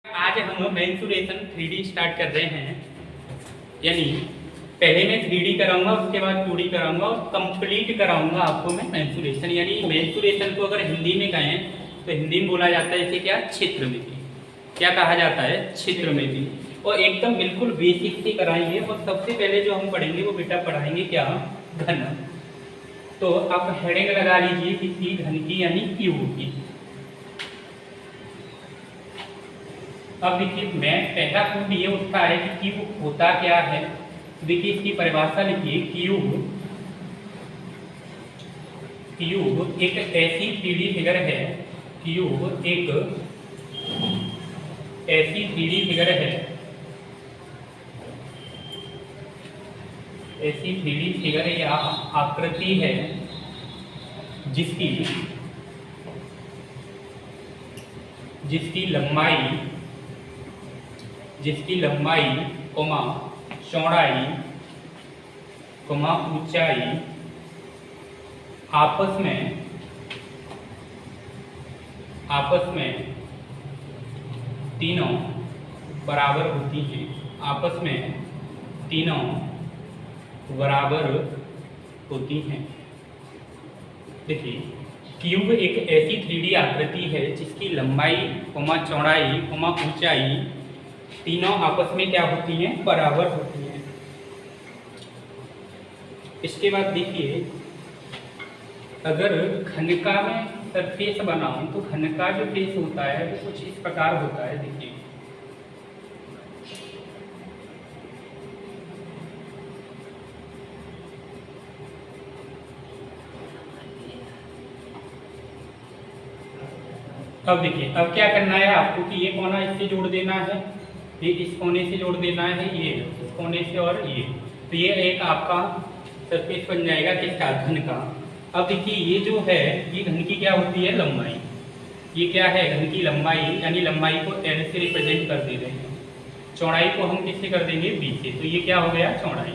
आज हम mensuration 3D start कर रहे हैं। यानी पहले मैं 3D कराऊंगा, उसके बाद 2D कराऊंगा और कंप्लीट कराऊंगा आपको मैं मेंसुरेशन। यानी मेंसुरेशन को अगर हिंदी में कहें तो हिंदी में बोला जाता है इसे क्या, क्षेत्रमिति। क्या कहा जाता है, क्षेत्रमिति। और एकदम बिल्कुल बेसिक से कराएंगे। और सबसे पहले जो हम पढ़ेंगे वो बेटा पढ़ाएंगे क्या, घन। तो आप हेडिंग लगा लीजिए किसी घन की यानी क्यूब की। अब देखिए मैं पहला पॉइंट ये उठता है कि क्यूब होता क्या है। देखिए इसकी परिभाषा लिखिए। क्यूब एक ऐसी 3D फिगर है। क्यूब एक ऐसी 3D फिगर है, ऐसी 3D फिगर या आकृति है जिसकी लंबाई चौड़ाई ऊंचाई आपस में तीनों बराबर होती हैं। आपस में तीनों बराबर होती हैं। देखिए क्यूब एक ऐसी 3D आकृति है जिसकी लंबाई चौड़ाई ऊंचाई तीनों आपस में क्या होती हैं, बराबर होती हैं। इसके बाद देखिए अगर घन का मैं सरफेस बनाऊं तो घन का जो फेस होता है वो कुछ इस प्रकार होता है। देखिए अब देखिए अब क्या करना है आपको कि ये कोना इससे जोड़ देना है, ये इस कोने से जोड़ देना है, ये इस कोने से और ये, तो ये एक आपका सरफेस बन जाएगा किसका, घन का। अब देखिए ये जो है ये घन की क्या होती है, लंबाई। ये क्या है, घन की लंबाई। यानी लंबाई को L से रिप्रेजेंट कर दे रहे हैं। चौड़ाई को हम किससे कर देंगे, B से। तो ये क्या हो गया, चौड़ाई।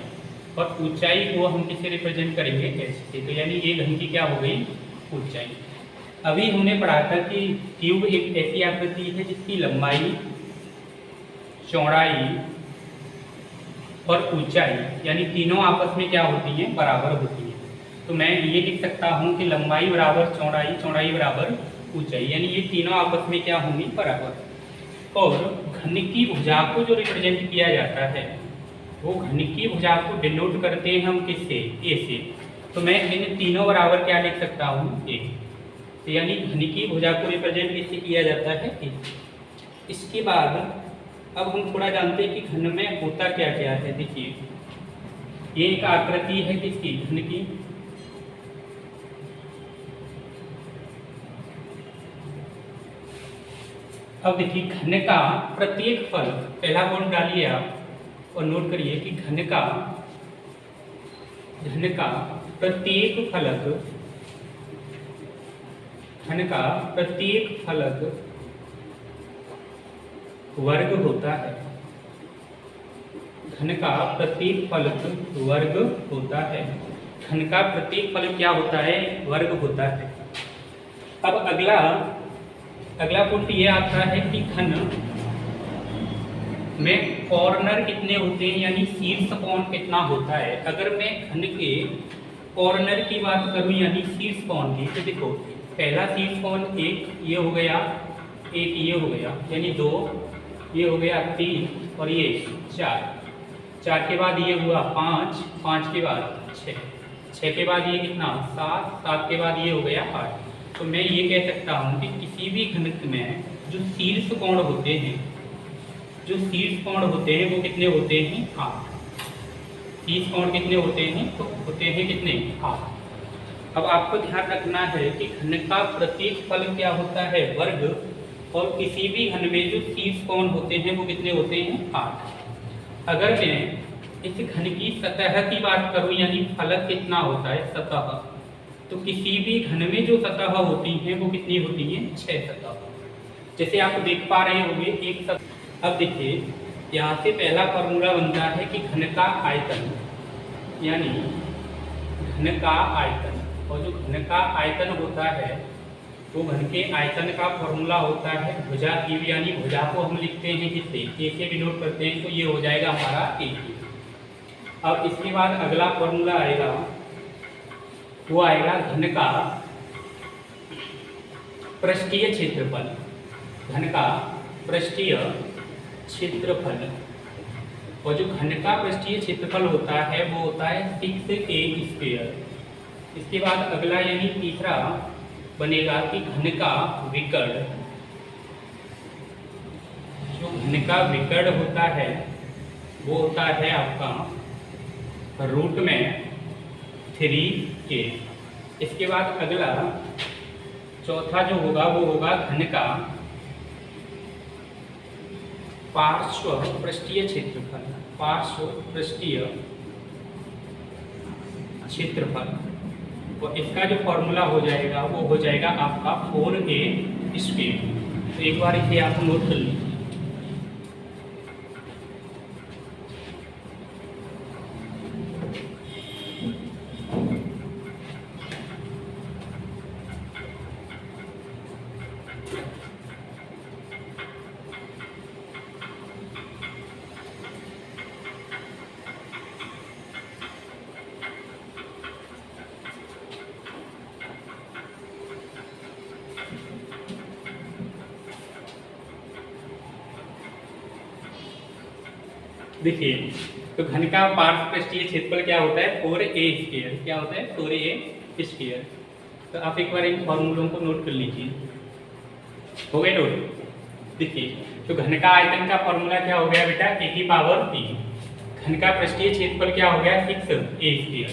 और ऊंचाई को हम किससे रिप्रेजेंट करेंगे, H से। तो यानी ये घन की क्या हो गई, ऊंचाई। अभी हमने पढ़ा था कि क्यूब एक ऐसी आकृति है जिसकी लंबाई चौड़ाई और ऊंचाई यानी तीनों आपस में क्या होती हैं, बराबर होती हैं। तो मैं ये लिख सकता हूँ कि लंबाई बराबर चौड़ाई, चौड़ाई बराबर ऊंचाई, यानी ये तीनों आपस में क्या होंगी, बराबर। और घन की भुजा को जो रिप्रेजेंट किया जाता है वो घन की भुजा को डिनोट करते हैं हम किससे, ए से। तो मैं इन तीनों बराबर क्या लिख सकता हूँ, ए। तो यानी घन की भुजा को रिप्रेजेंट किससे किया जाता है, ए। इसके बाद अब हम थोड़ा जानते हैं कि घन में होता क्या क्या है। देखिए ये एक आकृति है किसकी, घन की। अब देखिए घन का प्रत्येक फलक, पहला पॉइंट डालिए आप और नोट करिए कि घन का प्रत्येक फलक वर्ग होता है। घन का प्रत्येक फलक वर्ग होता है। घन का प्रत्येक फलक क्या होता है, वर्ग होता है। अब अगला पॉइंट ये आता है कि घन में कॉर्नर कितने होते हैं, यानी शीर्ष कोण कितना होता है। अगर मैं घन के कॉर्नर की बात करूं यानी शीर्ष कोण की, तो देखो पहला शीर्ष कोण एक ये हो गया, एक ये हो गया, यानी 2, ये हो गया 3 और ये 4 के बाद ये हुआ 5 के बाद 6 के बाद ये कितना, 7 के बाद ये हो गया 8। तो मैं ये कह सकता हूँ कि किसी भी घन में जो शीर्ष कोण होते हैं वो कितने होते हैं, 8। शीर्ष कोण कितने होते हैं, तो होते हैं कितने, 8। अब आपको ध्यान रखना है कि घन का प्रत्येक फलक क्या होता है, वर्ग। और किसी भी घन में जो शीर्ष कोण होते हैं वो कितने होते हैं, 8। अगर मैं इस घन की सतह की बात करूं यानी फलक कितना होता है, सतह, तो किसी भी घन में जो सतह होती हैं वो कितनी होती हैं, 6 सतह। जैसे आप देख पा रहे होंगे एक सतह। अब देखिए यहाँ से पहला फॉर्मूला बनता है कि घन का आयतन, यानी घन का आयतन, और जो घन का आयतन होता है वो घन के आयतन का फॉर्मूला होता है भुजा ई, यानी भुजा को हम लिखते हैं किससे, ए से डिनोट करते हैं, तो ये हो जाएगा हमारा ए। अब इसके बाद अगला फॉर्मूला आएगा, वो आएगा घन का पृष्ठीय क्षेत्रफल। घन का पृष्ठीय क्षेत्रफल, और जो घन का पृष्ठीय क्षेत्रफल होता है वो होता है 6a²। इसके बाद अगला यानी तीसरा बनेगा कि घन का विकर्ण, जो घन का विकर्ण होता है वो होता है आपका रूट में 3a। इसके बाद अगला चौथा जो होगा वो होगा घन का पार्श्व पृष्ठीय क्षेत्रफल। पार्श्व पृष्ठीय क्षेत्रफल, तो इसका जो फॉर्मूला हो जाएगा वो हो जाएगा आपका 4a²। तो एक बार इसे आप नोट कर लीजिए। देखिए, तो घन का पार्श्व पृष्ठीय क्षेत्रफल क्या होता है, 4a²। क्या होता है, 4a²। तो आप एक बार इन फॉर्मूलों को नोट कर लीजिए। हो गए नोट। देखिए, तो घन का आयतन का फॉर्मूला क्या हो गया बेटा, a⁻3। घन का पृष्ठीय क्षेत्रफल क्या हो गया, 6a²।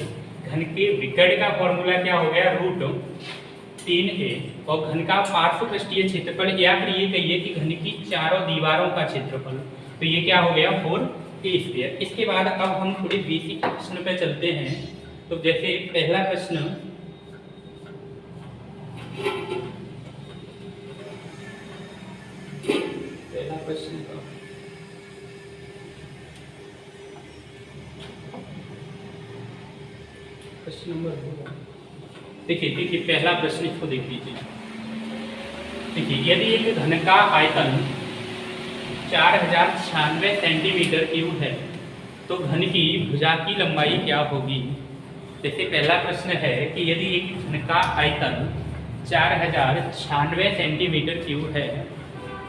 घन के विकर्ण का फॉर्मूला क्या हो गया, √3a। और घन का पार्श्व पृष्ठीय क्षेत्रफल, या फिर ये कहिए कि घन की चारों दीवारों का क्षेत्रफल, तो ये क्या हो गया, 4a²। इसके बाद अब हम थोड़े बेसिक प्रश्न पे चलते हैं। तो जैसे पहला प्रश्न, प्रश्न नंबर, देखिए पहला प्रश्न, इसको देख लीजिए। देखिए, यदि एक घन का आयतन 4096 सेंटीमीटर क्यूब है तो घन की भुजा की लंबाई क्या होगी। जैसे पहला प्रश्न है कि यदि एक घन का आयतन 4096 सेंटीमीटर क्यूब है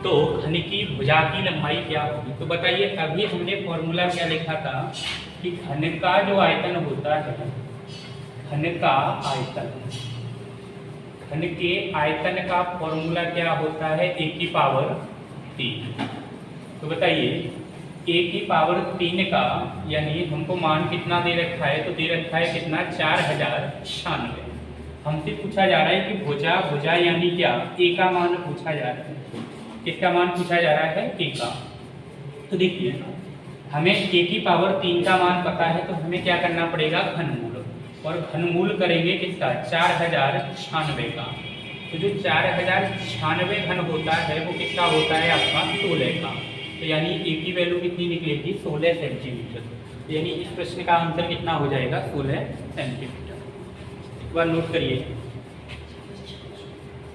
तो घन की भुजा की लंबाई क्या होगी। तो बताइए, अभी हमने फॉर्मूला क्या लिखा था कि घन का जो आयतन होता है, घन का आयतन, घन के आयतन का फॉर्मूला क्या होता है, a⁻3। तो बताइए, a⁻3 का यानी हमको मान कितना दे रखा है, तो दे रखा है कितना, 4096। हमसे पूछा जा रहा है कि भुजा यानी क्या, a का मान पूछा जा रहा है। किसका मान पूछा जा रहा है, a का। तो देखिए, हमें a⁻3 का मान पता है, तो हमें क्या करना पड़ेगा, घनमूल। और घनमूल करेंगे किसका, 4096 का। तो जो 4096 घन होता है वो किसका होता है, आपका 16 का। तो यानी a की वैल्यू कितनी निकलेगी, 16 सेंटीमीटर। तो यानी इस प्रश्न का आंसर कितना हो जाएगा, 16 सेंटीमीटर। एक बार नोट करिए।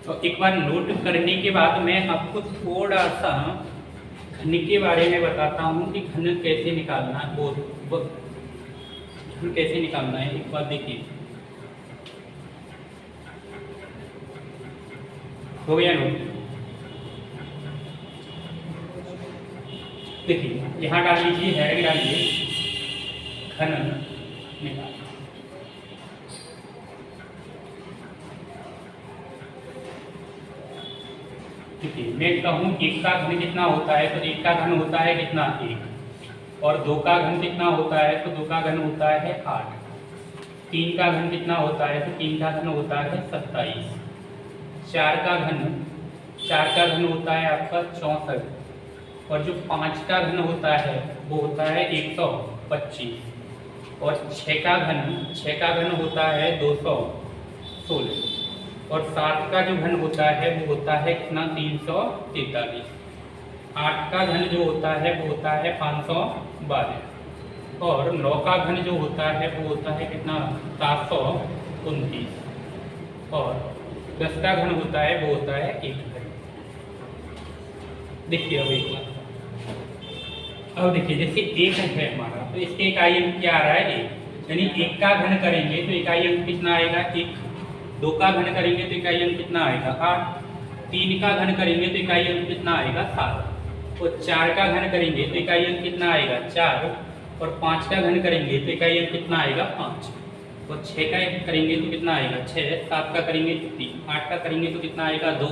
तो एक बार नोट करने के बाद मैं आपको थोड़ा सा घन के बारे में बताता हूँ कि घन कैसे निकालना है, वो घन कैसे निकालना है। एक बार देखिए, हो गया नोट। देखिए, यहाँ डाल लीजिए, है डालिए, घन निकाल। देखिए, मैं कहूँ एक का घन कितना होता है, तो एक का घन होता है कितना, 1। और 2 का घन कितना होता है, तो 2 का घन होता है 8। 3 का घन कितना होता है, तो 3 का घन होता है 27। 4 का घन होता है आपका 64। और जो 5 का घन होता है वो होता है 125। और 6 का घन होता है 216। और 7 का जो घन होता है वो होता है कितना, 343। 8 का घन जो होता है वो होता है 512। और 9 का घन जो होता है वो होता है कितना, 729। और 10 का घन होता है वो होता है 1 घन। देखिए अब एक बार, अब देखिए जैसे 1 है हमारा, तो इसके इकाई अंक क्या आ रहा है 1, यानी 1 का घन करेंगे तो इकाई अंक कितना आएगा 1, 2 का घन करेंगे तो इकाई अंक कितना आएगा 8, 3 का घन करेंगे तो इकाई अंक कितना आएगा 7, और 4 का घन करेंगे तो इकाई अंक कितना आएगा 4, और 5 का घन करेंगे तो इकाई अंक कितना आएगा 5, और 6 का करेंगे तो कितना आएगा 6, 7 का करेंगे तो 3, 8 का करेंगे तो कितना आएगा 2,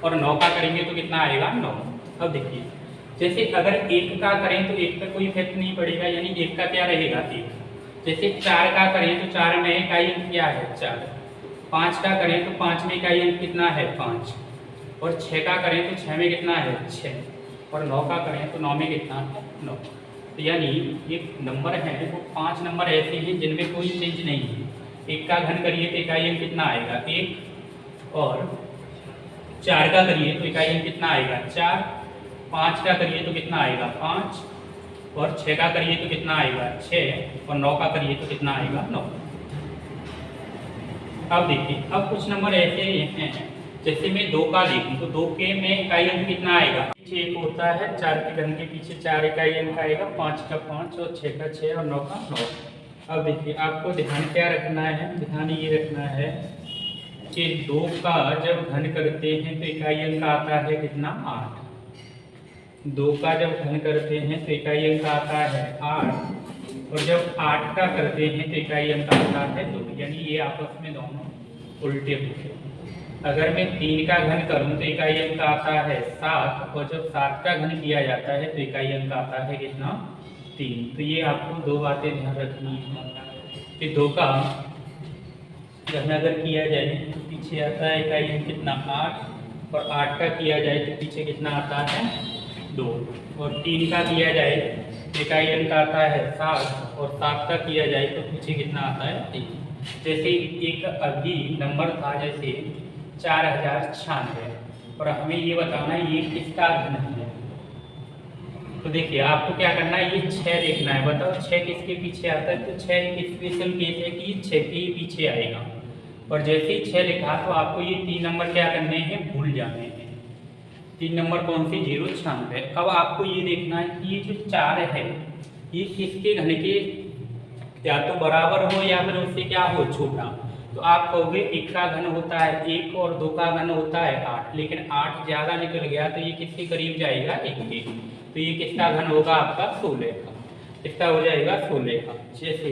और 9 का करेंगे तो कितना आएगा 9। अब देखिए जैसे अगर 1 का करें तो 1 पर कोई इफेक्ट नहीं पड़ेगा, यानी 1 का क्या रहेगा 1। जैसे 4 का करें तो 4 में इकाई अंक क्या है 4, 5 का करें तो 5 में इकाई अंक कितना है 5, और 6 का करें तो 6 में कितना है 6, और 9 का करें तो 9 में कितना है 9। तो यानी ये नंबर है वो 5 नंबर ऐसे हैं जिनमें कोई चेंज नहीं है। 1 का घन करिए तो इकाई अंक कितना आएगा 1, और 4 का करिए तो इकाई अंक कितना आएगा 4, 5 का करिए तो कितना आएगा 5, और 6 का करिए तो कितना आएगा 6, और 9 का करिए तो कितना आएगा 9। अब देखिए अब कुछ नंबर ऐसे हैं, जैसे मैं 2 का देखूं तो 2 के में इकाई अंक कितना आएगा, पीछे 1 होता है, 4 के घन के पीछे 4 इकाई अंक आएगा, 5 का 5, और 6 का 6, और 9 का 9। अब देखिए आपको ध्यान क्या रखना है, ध्यान ये रखना है कि 2 का जब घन करते हैं तो इकाई अंक आता है कितना 8, 2 का जब घन करते हैं तो इकाई अंक आता है 8, और जब 8 का करते हैं तो इकाई अंक आता है 2, यानी ये आपस में दोनों उल्टे होते हैं। अगर मैं 3 का घन करूं तो इकाई अंक आता है 7, और जब 7 का घन किया जाता है तो इकाई अंक आता है कितना 3। तो ये आपको 2 बातें ध्यान रखनी है कि 2 का घन अगर किया जाए तो पीछे आता है इकाई अंक कितना 8, और 8 का किया जाए तो पीछे कितना आता है 2, और 3 का किया जाए तो इकाई अंक आता है 7, और 7 का किया जाए तो पीछे कितना आता है 3। जैसे एक अभी नंबर था जैसे 4096, और हमें ये बताना है ये किसका घन है। तो देखिए आपको क्या करना है, ये 6 देखना है, बताओ 6 किसके पीछे आता है, तो 6 एक स्पेशल केस है कि 6 के ही पीछे आएगा, और जैसे ही 6 लिखा तो आपको ये 3 नंबर क्या करने हैं, भूल जाने हैं। 3 नंबर कौन से 096। अब आपको ये देखना है कि ये जो 4 है ये किसके घन के या तो बराबर हो या फिर उससे क्या हो छोटा। तो आप कहोगे 1 का घन होता है 1, और 2 का घन होता है 8, लेकिन 8 ज़्यादा निकल गया तो ये किसके करीब जाएगा 1 के। तो ये किसका घन होगा आपका 16 का, किसका हो जाएगा 16 का। जैसे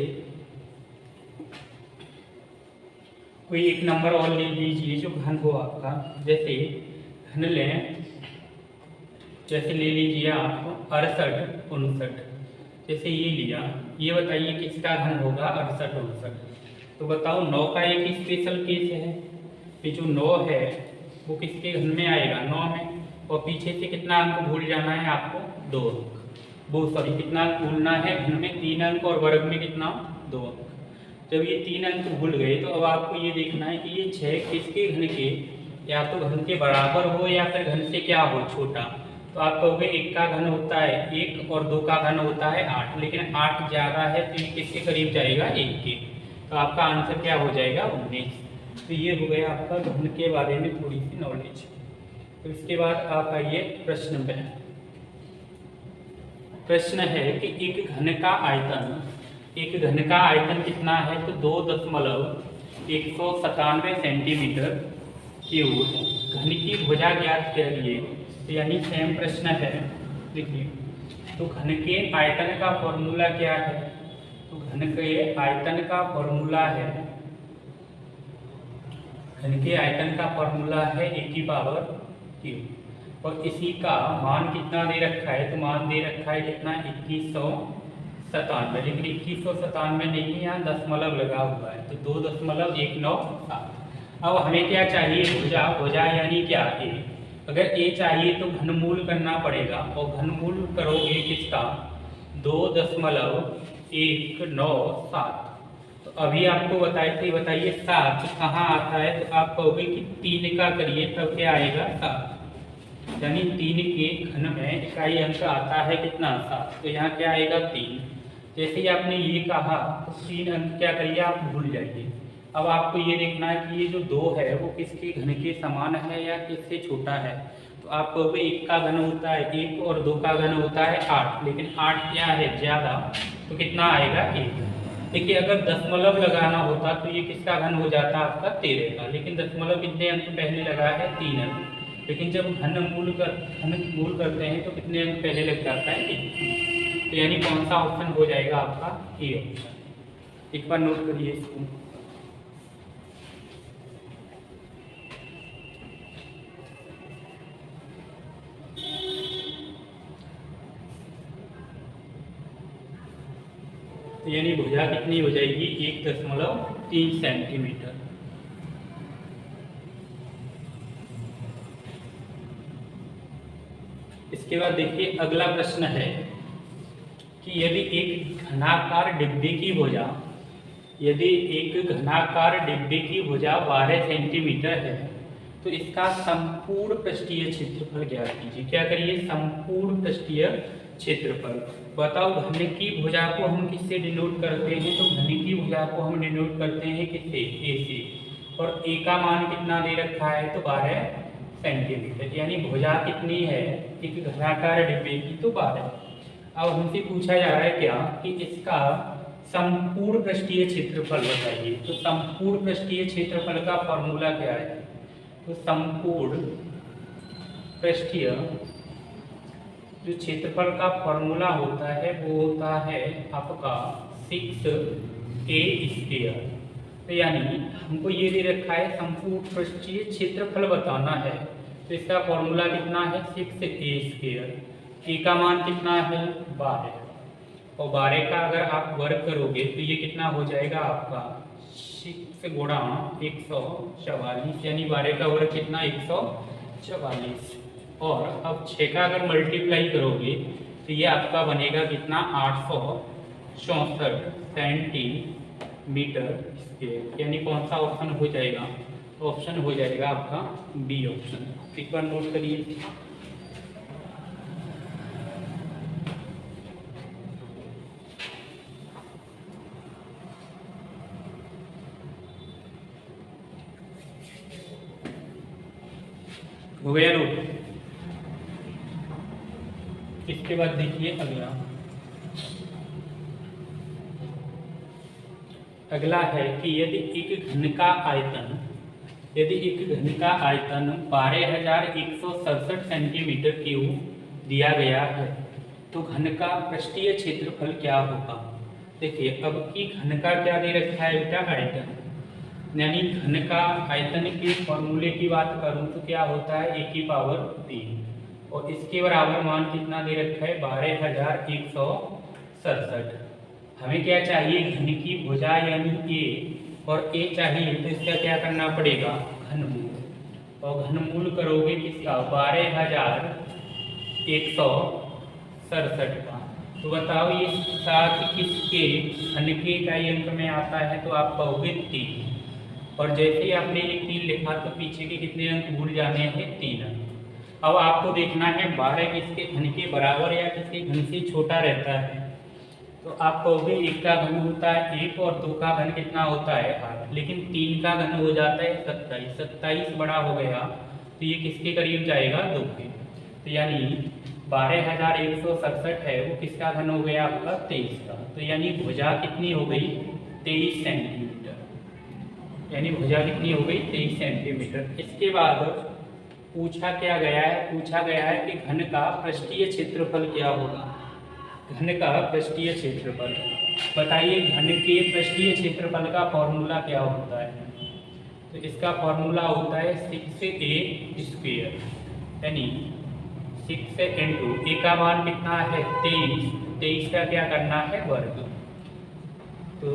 कोई एक नंबर और ले लीजिए जो घन हो आपका, जैसे घन लें, जैसे ले लीजिए आप 68 59, जैसे ये लिया, ये बताइए किसका घन होगा 68 59। तो बताओ 9 का एक स्पेशल केस है, ये जो 9 है वो किसके घन में आएगा 9 में, और पीछे से कितना अंक भूल जाना है आपको 2 अंक, वो सॉरी कितना अंक भूलना है घन में 3 अंक, और वर्ग में कितना 2 अंक। जब ये 3 अंक भूल गए तो अब आपको ये देखना है कि ये 6 किसके घन के या तो घन के बराबर हो या फिर घन से क्या हो छोटा। तो आप कहोगे 1 का घन होता है 1, और 2 का घन होता है 8, लेकिन 8 ज़्यादा है तो ये किसके करीब जाएगा 1 के। तो आपका आंसर क्या हो जाएगा 19। तो ये हो गया आपका घन के बारे में थोड़ी सी नॉलेज। तो इसके बाद आप आइए प्रश्न पे। प्रश्न है कि एक घन का आयतन कितना है, तो 2.197 सेंटीमीटर क्यूब। घन की भुजा ज्ञात करिए, तो यानी सेम प्रश्न है। देखिए तो घन के आयतन का फॉर्मूला क्या है, तो घन के आयतन का फॉर्मूला है, घन के आयतन का फॉर्मूला है a⁻, और इसी का मान कितना दे रखा है, तो मान दे रखा है कितना 2197, लेकिन 2197 नहीं है, यहाँ दशमलव लगा हुआ है, तो 2.197। अब हमें क्या चाहिए भुजा यानी क्या a। अगर a चाहिए तो घनमूल करना पड़ेगा, और घनमूल करोगे किसका 2.197। तो अभी आपको बताइए 7 कहाँ आता है, तो आप कहोगे कि 3 का करिए तब क्या आएगा 7, यानी 3 के घन में इकाई अंक आता है कितना 7, तो यहाँ क्या आएगा 3। जैसे ही आपने ये कहा तो 3 अंक क्या करिए आप भूल जाइए। अब आपको ये देखना है कि ये जो 2 है वो किसके घन के समान है या किससे छोटा है। तो आप कहोगे 1 का घन होता है 1 और 2 का घन होता है 8, लेकिन 8 क्या है ज़्यादा, तो कितना आएगा 1। देखिए अगर दशमलव लगाना होता तो ये किसका घन हो जाता आपका 13 का, लेकिन दशमलव कितने अंक पहले लगा है 3 अंक, लेकिन जब घन मूल करते हैं तो कितने अंक पहले लग जाता है 1। तो यानी कौन सा ऑप्शन हो जाएगा आपका ए ऑप्शन। एक बार नोट करिए इसको। तो यानी भुजा कितनी हो जाएगी 1.3 सेंटीमीटर। इसके बाद देखिए अगला प्रश्न है कि यदि एक घनाकार डिब्बे की भुजा 12 सेंटीमीटर है तो इसका संपूर्ण पृष्ठीय क्षेत्रफल ज्ञात कीजिए। क्या करिए, संपूर्ण पृष्ठीय क्षेत्रफल। बताओ घन की भुजा को हम किससे डिनोट करते हैं, तो घन की भुजा को हम डिनोट करते हैं किससे, ए से, और ए का मान कितना दे रखा है तो 12 सेंटीमीटर। यानी भुजा कितनी है एक घनाकार डिब्बे की, तो 12। अब हमसे पूछा जा रहा है क्या कि इसका संपूर्ण पृष्ठीय क्षेत्रफल बताइए। तो संपूर्ण पृष्ठीय क्षेत्रफल का फॉर्मूला क्या है, तो संपूर्ण पृष्ठीय जो क्षेत्रफल का फॉर्मूला होता है वो होता है आपका 6a²। तो यानी हमको ये दे रखा है संपूर्ण पृष्ठीय क्षेत्रफल बताना है, तो इसका फॉर्मूला कितना है 6a²। ए का मान कितना है 12, और 12 का अगर आप वर्ग करोगे तो ये कितना हो जाएगा आपका 6 गुणा 144, यानी 12 का वर्ग कितना 144। और अब 6 का अगर मल्टीप्लाई करोगे तो ये आपका बनेगा कितना 864 सेंटीमीटर स्क्वायर। यानी कौन सा ऑप्शन हो जाएगा, तो ऑप्शन हो जाएगा आपका बी ऑप्शन। एक बार नोट करिए। हो गया नोट। इसके बाद देखिए अगला है कि यदि एक घन का आयतन 12,167 सेंटीमीटर क्यूब दिया गया है तो घन का पृष्ठीय क्षेत्रफल क्या होगा। देखिए अब की घन का क्या दे रखा है बेटा आयतन, यानी घन का आयतन के फॉर्मूले की बात करूं तो क्या होता है e⁻3, और इसके बराबर मान कितना दे रखा है 12,167। हमें क्या चाहिए घन की भुजा यानी ए, और ए चाहिए तो इसका क्या करना पड़ेगा घनमूल, और घनमूल करोगे किसका 12,167 का। तो बताओ ये 7 किसके घन के इकाई अंक में आता है, तो आप कहोगे 3, और जैसे ही आपने ये 3 लिखा तो पीछे के कितने अंक भूल जाने हैं 3 अंक। अब आपको देखना है 12 किसके घन के बराबर या किसके घन से छोटा रहता है, तो आप कहोगे 1 का घन होता है 1 और 2 का घन कितना होता है 8, लेकिन 3 का घन हो जाता है 27। 27 बड़ा हो गया तो ये किसके करीब जाएगा 2 के। तो यानी 12,167 है वो किसका घन हो गया आपका 23 का। तो यानी भुजा कितनी हो गई 23 सेंटीमीटर, यानी भुजा कितनी हो गई 23 सेंटीमीटर। इसके बाद पूछा गया है कि घन का पृष्ठीय क्षेत्रफल क्या होगा। घन का पृष्ठीय क्षेत्रफल बताइए, घन के पृष्ठीय क्षेत्रफल का फॉर्मूला क्या होता है, तो इसका फॉर्मूला होता है 6a², यानी 6 इंटू ए का मान कितना है 23 का क्या करना है वर्ग, तो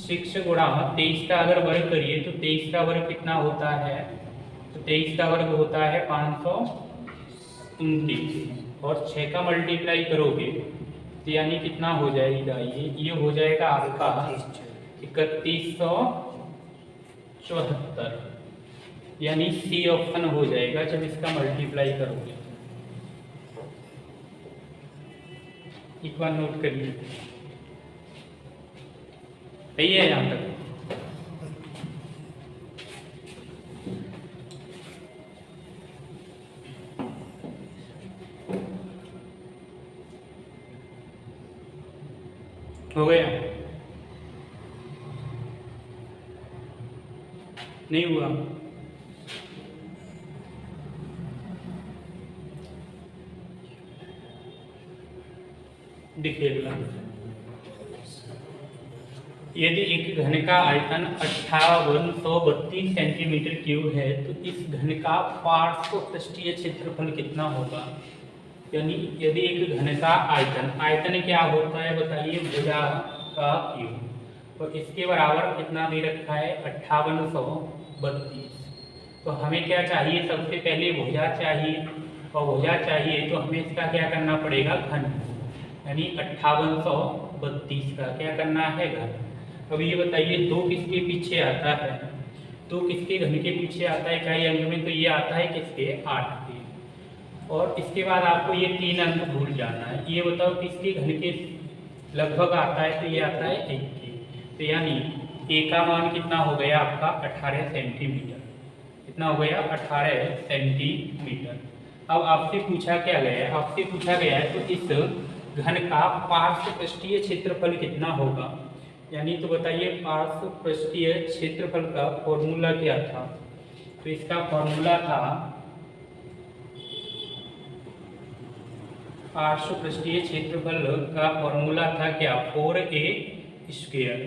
6 गुणा 23 का अगर वर्ग करिए तो 23 का वर्ग कितना होता है, तो 23 का वर्ग होता है 529, और 6 का मल्टीप्लाई करोगे तो यानी कितना हो जाएगा ये हो जाएगा आपका 3174, यानी सी ऑप्शन हो जाएगा जब इसका मल्टीप्लाई करोगे। एक बार नोट करिए, सही है यहाँ तक। हो गया? नहीं हुआ? देखिए अगला, यदि एक घन का आयतन 5832 सेंटीमीटर क्यूब है तो इस घन का पार्श्व पृष्ठीय क्षेत्रफल कितना होगा? यानी यदि एक घन का आयतन क्या होता है बताइए? भुजा का क्यूब, और इसके बराबर कितना दे रखा है? 5832। तो हमें क्या चाहिए? सबसे पहले भुजा चाहिए, और भुजा चाहिए तो हमें इसका क्या करना पड़ेगा? घन, यानी 5832 का क्या करना है? घन। अब ये बताइए 2 किसके पीछे आता है? 2 किसके घन के पीछे आता है इकाई अंक में? तो ये आता है किसके? 8 के। और इसके बाद आपको ये 3 अंक भूल जाना है। ये बताओ किसके घन के लगभग आता है? तो ये आता है 1 के। तो यानी ए का मान कितना हो गया आपका? 18 सेंटीमीटर। कितना हो गया? 18 सेंटीमीटर। अब आपसे पूछा क्या गया है? आपसे पूछा गया है तो इस घन का पार्श्व पृष्ठीय क्षेत्रफल कितना होगा? यानी तो बताइए पार्श्व पृष्ठीय क्षेत्रफल का फॉर्मूला क्या था? तो इसका फॉर्मूला था, पार्श्व पृष्ठीय क्षेत्रफल का फॉर्मूला था क्या? 4a square.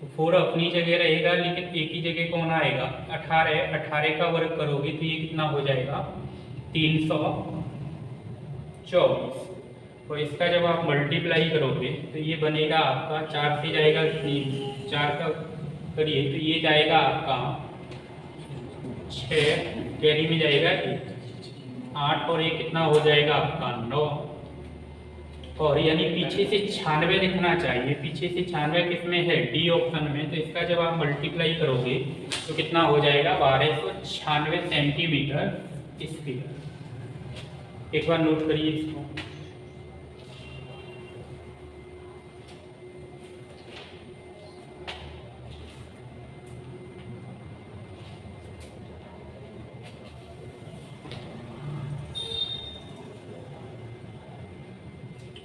तो 4 अपनी जगह रहेगा, लेकिन a की जगह कौन आएगा? 18। 18 का वर्ग करोगे तो ये कितना हो जाएगा? 324। और इसका जब आप मल्टीप्लाई करोगे तो ये बनेगा आपका 4 से जाएगा 3, 4 का करिए तो ये जाएगा आपका 6, कैरी में जाएगा 1, 8 और ये कितना हो जाएगा आपका? 9। और यानी पीछे से 96 दिखना चाहिए। पीछे से 96 किस में है? डी ऑप्शन में। तो इसका जब आप मल्टीप्लाई करोगे तो कितना हो जाएगा? 1296 सेंटीमीटर स्क्वायर। एक बार नोट करिए इसको।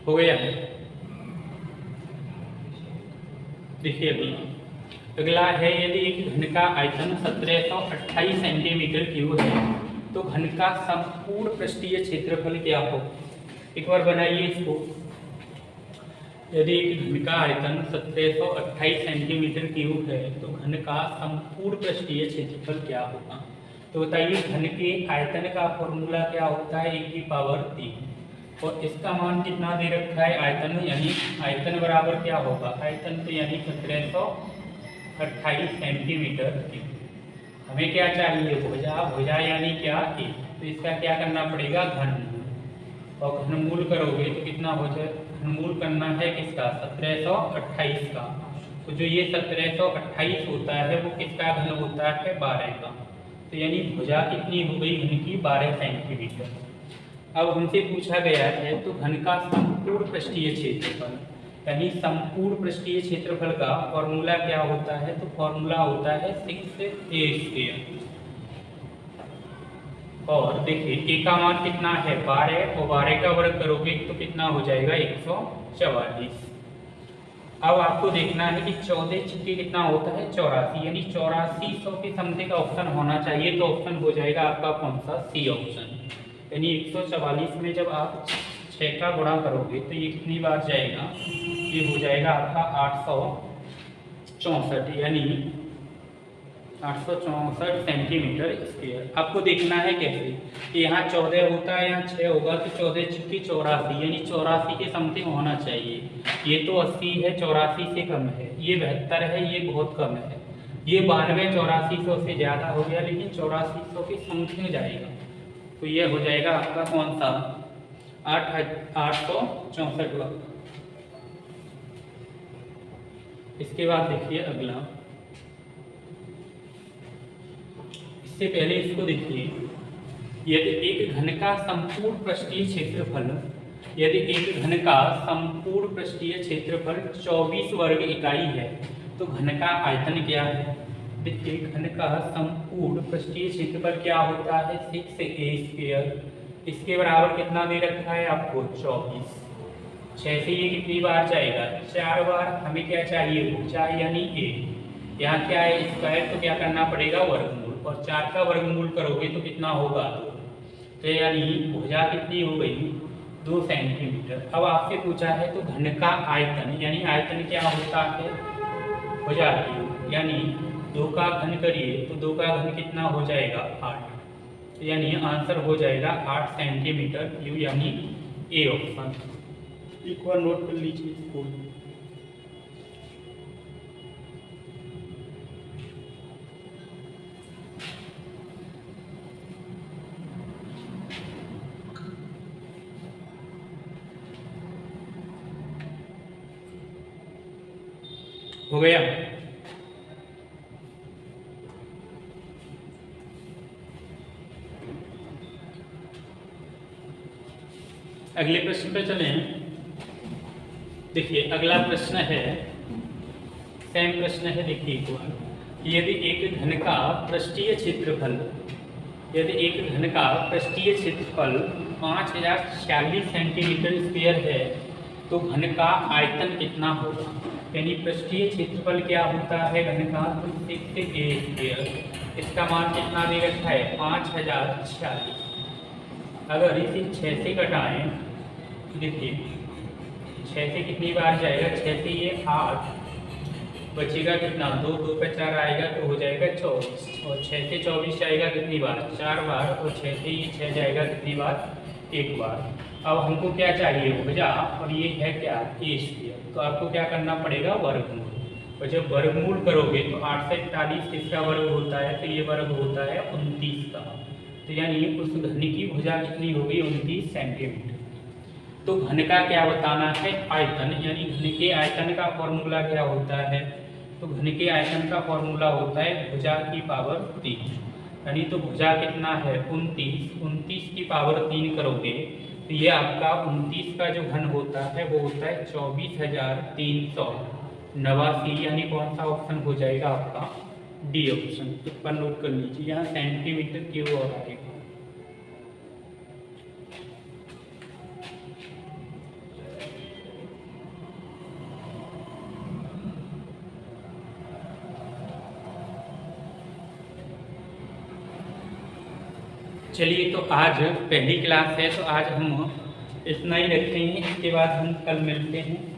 हो गया? देखिए अभी अगला है, यदि एक घन का आयतन 1728 सेंटीमीटर क्यूब है तो घन का संपूर्ण पृष्ठीय क्षेत्रफल क्या हो? एक बार बनाइए इसको। यदि एक घन का आयतन 1728 सेंटीमीटर क्यूब है तो घन का संपूर्ण पृष्ठीय क्षेत्रफल क्या होगा? तो बताइए घन के आयतन का फॉर्मूला क्या होता है? e की पावर 3। और इसका मान कितना दे रखा है? आयतन, यानी आयतन बराबर क्या होगा? आयतन तो यानी 1728 सेंटीमीटर क्यूब। हमें क्या चाहिए? भुजा। भुजा यानी क्या? ए। तो इसका क्या करना पड़ेगा? घनमूल। और घनमूल करोगे तो कितना हो जाए? घनमूल करना है किसका? 1728 का। तो जो ये 1728 होता है वो किसका घन होता है? 12 का। तो यानी भुजा कितनी हो गई घन की? 12 सेंटीमीटर। अब हमसे पूछा गया है तो घन का संपूर्ण पृष्ठीय क्षेत्रफल, यानी संपूर्ण पृष्ठीय क्षेत्रफल का फॉर्मूला क्या होता है? तो फॉर्मूला होता है 6a स्क्वायर। और देखिए a का मान कितना है? 12, और 12 का वर्ग करोगे तो कितना हो जाएगा? 144। अब आपको देखना है कि 14 छिक्के कितना होता है? 84, यानी 8400 के समथिंग का ऑप्शन होना चाहिए। तो ऑप्शन हो जाएगा आपका कौन सा? C option. यानी 144 में जब आप 6 का गुणा करोगे तो ये कितनी बार जाएगा? ये हो जाएगा आपका 864, यानी 864 सेंटीमीटर स्क्वायर। आपको देखना है कैसे? यहाँ 14 होता है, यहाँ 6 होगा, तो 14 छिक्की 84, यानी 84 के समथिंग होना चाहिए। ये तो 80 है, 84 से कम है। ये 72 है, ये बहुत कम है। ये 92 8400 से ज़्यादा हो गया, लेकिन 8400 के समथिंग जाएगा। तो ये हो जाएगा आपका कौन सा? 864। इसके बाद देखिए अगला, इससे पहले इसको देखिए, यदि एक घन का संपूर्ण पृष्ठीय क्षेत्रफल, यदि एक घन का संपूर्ण पृष्ठीय क्षेत्रफल 24 वर्ग इकाई है तो घन का आयतन क्या है? देखिए घन का संपूर्ण पृष्ठीय क्षेत्रफल क्या होता है? 6a square. इसके बराबर कितना दे रखा है आपको? 24। 6 से ये कितनी बार जाएगा, 4 बार। हमें क्या चाहिए, भुजा यानी ए। यहाँ क्या है, स्क्वायर, तो क्या करना पड़ेगा, वर्गमूल, और 4 का वर्गमूल करोगे तो कितना होगा, तो यानी भुजा कितनी हो गई, 2 सेंटीमीटर। अब आपसे पूछा है तो घन का आयतन, यानी आयतन क्या होता है, भुजा की, यानी 2 का घन करिए तो 2 का घन कितना हो जाएगा, 8। तो यानी आंसर हो जाएगा 8 सेंटीमीटर क्यूब, यानी ए ऑप्शन। एक बार नोट कर लीजिए इसको। हो गया। अगले प्रश्न पे चले हैं। देखिए अगला प्रश्न है, सेम प्रश्न है, देखिए कि यदि एक घन का पृष्ठीय क्षेत्रफल, यदि एक घन का पृष्ठीय क्षेत्रफल 5046 सेंटीमीटर स्क्वायर है तो घन का आयतन कितना होगा। यानी पृष्ठीय क्षेत्रफल क्या होता है घन का, 6a स्क्वायर, इसका मान कितना दे रखा है, 5046। अगर इसे 6 से घटाएं, देखिए 6 से कितनी बार जाएगा, 6 से ये 8, बचेगा कितना, 2 2 पे 4 आएगा तो हो जाएगा 24, और 6 से 24 जाएगा कितनी बार, 4 बार, और 6 से ये 6 जाएगा कितनी बार, 1 बार। अब हमको क्या चाहिए, भुजा, और ये है क्या, ए स्क्वायर, तो आपको क्या करना पड़ेगा, वर्गमूल। और जब वर्गमूल करोगे तो 8 से 41 किसका वर्ग होता है, तो ये वर्ग होता है 29 का। तो यानी उस घन की भुजा कितनी होगी, 29 सेंटीमीटर। तो घन का क्या बताना है, आयतन, यानी घन के आयतन का फॉर्मूला क्या होता है, तो घन के आयतन का फॉर्मूला होता है भुजा की पावर 3। यानी तो भुजा कितना है, 29 की पावर 3 करोगे तो ये आपका 29 का जो घन होता है वो होता है 24,389, यानी कौन सा ऑप्शन हो जाएगा आपका, डी ऑप्शन। इस पर नोट कर लीजिए, यहाँ सेंटीमीटर क्यूब और आएगा। चलिए तो आज पहली क्लास है तो आज हम इतना ही रखेंगे, इसके बाद हम कल मिलते हैं।